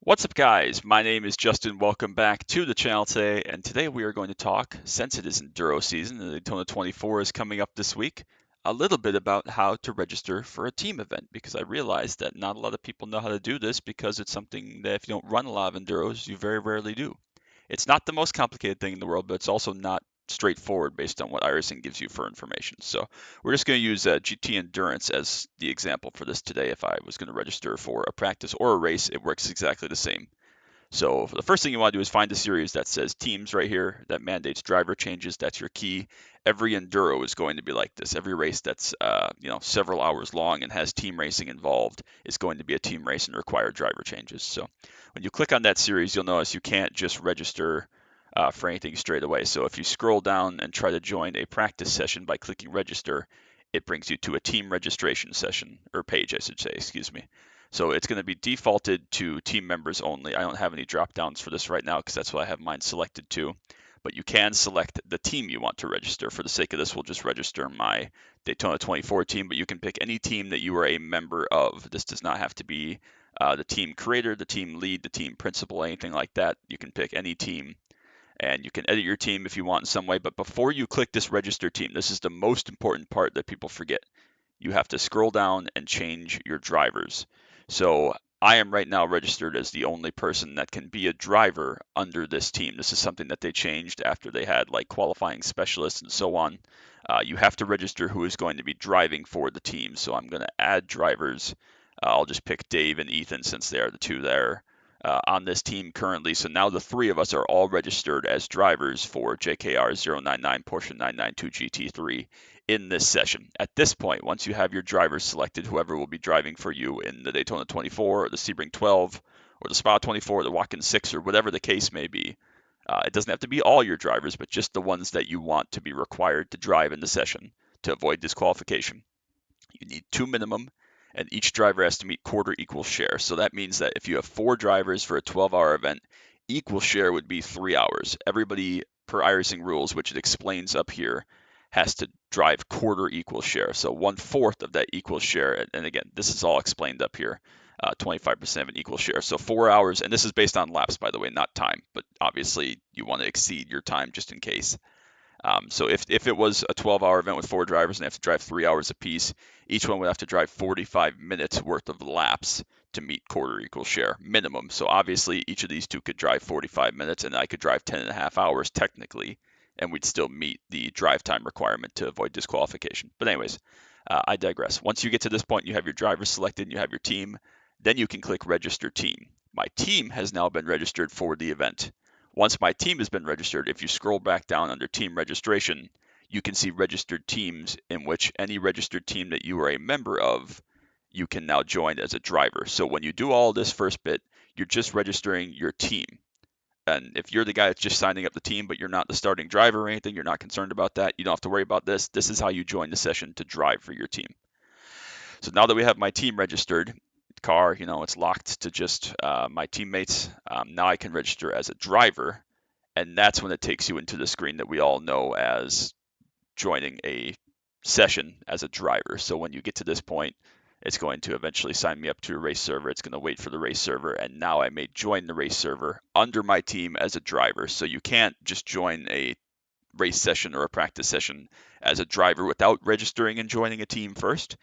What's up, guys? My name is Justin. Welcome back to the channel today. And today we are going to talk, since it is Enduro season and the Daytona 24 is coming up this week, a little bit about how to register for a team event because I realized that not a lot of people know how to do this because it's something that if you don't run a lot of Enduros, you very rarely do. It's not the most complicated thing in the world, but it's also not straightforward based on what iRacing gives you for information. So we're just going to use GT Endurance as the example for this today. If I was going to register for a practice or a race, it works exactly the same. So the first thing you want to do is find a series that says teams right here that mandates driver changes. That's your key. Every enduro is going to be like this. Every race that's several hours long and has team racing involved is going to be a team race and require driver changes. So when you click on that series, you'll notice you can't just register for anything straight away. So if you scroll down and try to join a practice session by clicking register, it brings you to a team registration session or page, I should say, excuse me. So it's going to be defaulted to team members only. I don't have any drop downs for this right now because that's what I have mine selected to. But you can select the team you want to register. For the sake of this, we'll just register my Daytona 24 team, but you can pick any team that you are a member of. This does not have to be the team creator, the team lead, the team principal, anything like that. You can pick any team and you can edit your team if you want in some way. But before you click this register team, this is the most important part that people forget. You have to scroll down and change your drivers. So I am right now registered as the only person that can be a driver under this team. This is something that they changed after they had like qualifying specialists and so on. You have to register who is going to be driving for the team. So I'm going to add drivers. I'll just pick Dave and Ethan since they are the two there on this team currently. So now the three of us are all registered as drivers for JKR 099 Porsche 992 GT3 in this session. At this point, once you have your drivers selected, whoever will be driving for you in the Daytona 24 or the Sebring 12 or the Spa 24 or the Watkins 6 or whatever the case may be, it doesn't have to be all your drivers, but just the ones that you want to be required to drive in the session to avoid disqualification. You need two minimum, and each driver has to meet quarter equal share. So that means that if you have four drivers for a 12-hour event, equal share would be 3 hours. Everybody, per iRacing rules, which it explains up here, has to drive quarter equal share. So 1/4 of that equal share, and again, this is all explained up here, 25% of an equal share. So 4 hours, and this is based on laps, by the way, not time, but obviously you want to exceed your time just in case. So if it was a 12-hour event with four drivers and they have to drive 3 hours apiece, each one would have to drive 45 minutes worth of laps to meet quarter equal share minimum. So obviously each of these two could drive 45 minutes and I could drive 10.5 hours technically, and we'd still meet the drive time requirement to avoid disqualification. But anyways, I digress. Once you get to this point, you have your drivers selected and you have your team, then you can click register team. My team has now been registered for the event. Once my team has been registered, if you scroll back down under team registration, you can see registered teams in which any registered team that you are a member of, you can now join as a driver. So when you do all this first bit, you're just registering your team. And if you're the guy that's just signing up the team, but you're not the starting driver or anything, you're not concerned about that, you don't have to worry about this. This is how you join the session to drive for your team. So now that we have my team registered, car, it's locked to just my teammates. Now I can register as a driver, and that's when it takes you into the screen that we all know as joining a session as a driver. So when you get to this point, it's going to eventually sign me up to a race server. It's going to wait for the race server, and now I may join the race server under my team as a driver. So you can't just join a race session or a practice session as a driver without registering and joining a team first.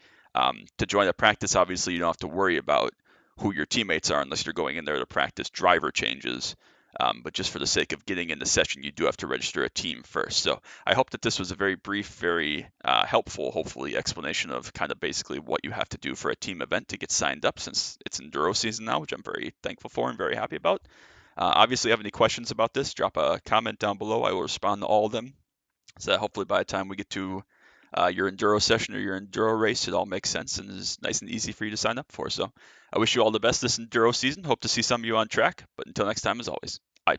To join a practice, obviously, you don't have to worry about who your teammates are unless you're going in there to practice driver changes. But just for the sake of getting in the session, you do have to register a team first. So I hope that this was a very brief, very helpful, hopefully, explanation of kind of basically what you have to do for a team event to get signed up since it's Enduro season now, which I'm very thankful for and very happy about. Obviously, if you have any questions about this, drop a comment down below. I will respond to all of them. So that hopefully by the time we get to your Enduro session or your Enduro race, it all makes sense and is nice and easy for you to sign up for. So I wish you all the best this Enduro season. Hope to see some of you on track. But until next time, as always, bye.